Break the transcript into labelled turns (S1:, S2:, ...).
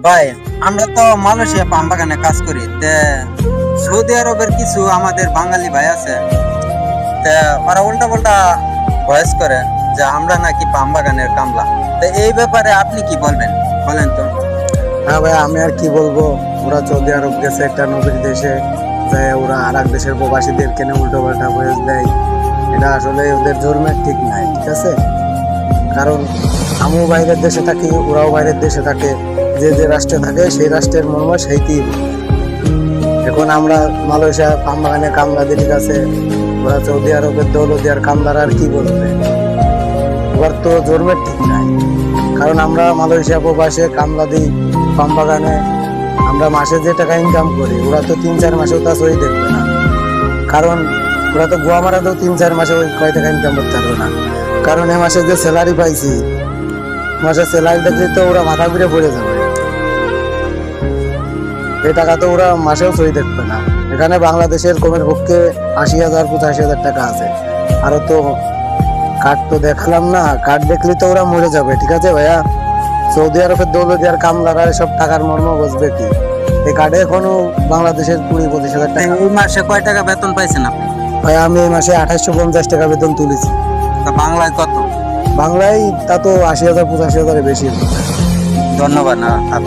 S1: ভাই, আমরা তো মালয়েশিয়া পাম বাগানে কাজ করি। সৌদি আরবের কিছু আমাদের বাঙালি ভাই আছে, ওরা উল্টা পাল্টা ভয়েস করে যে আমরা নাকি পাম বাগানের কামলা। এই ব্যাপারে আপনি কি বলবেন, বলেন তো।
S2: হ্যাঁ ভাই, আমি আর কি বলবো। ওরা সৌদি আরব গেছে একটা নবীর দেশে, যায় ওরা আর এক দেশের প্রবাসীদের কেনে উল্টো পাল্টা ভয়েস দেয়। এটা আসলে ওদের ধর্মের ঠিক নাই, ঠিক আছে? কারণ আমিও বাইরের দেশে থাকি, ওরাও বাইরের দেশে থাকে। যে যে রাষ্ট্রে থাকে সেই রাষ্ট্রের মর্ম সেইটি। এখন আমরা মালয়েশিয়া পাম বাগানে কামলাদের কাছে, ওরা সৌদি আরবের দৌলতিয়ার কামলার আর কি বলবে? ওর তো ধর্মের ঠিক নাই। কারণ আমরা মালয়েশিয়া প্রবাসে কামলা দিই পাম বাগানে, আমরা মাসে যে টাকা ইনকাম করি ওরা তো 3-4 মাসেও তা সই দেখবে না। কারণ ওরা তো গোয়া মারাতেও 3-4 মাসে ওই কয় টাকা ইনকাম করতে পারবে না। কারণ এ মাসে যে স্যালারি পাইছি, মাসে স্যালারি দেখলে তো ওরা মাথা ঘুরে পড়ে যাবে। এই টাকা তো ওরা মাসেও সই দেখবে না। এখানে বাংলাদেশের কমের পক্ষে 80,000-85,000 টাকা আছে। আরো তো কার্ড তো দেখলাম না, কার্ড দেখলে তো ওরা মরে যাবে, ঠিক আছে ভাইয়া? সৌদি আরবের দৌলতিয়ার কামলারা সব টাকার মর্ম বুঝবে কি? এই কার্ডে এখনো বাংলাদেশের 20-25,000 টাকা।
S1: এই মাসে কয় টাকা বেতন পাইছেন আপনি?
S2: ভাই, আমি এই মাসে 2850 টাকা বেতন তুলেছি।
S1: তা বাংলায় কত?
S2: বাংলায় তা তো 80,000-85,000 বেশি।
S1: ধন্যবাদ।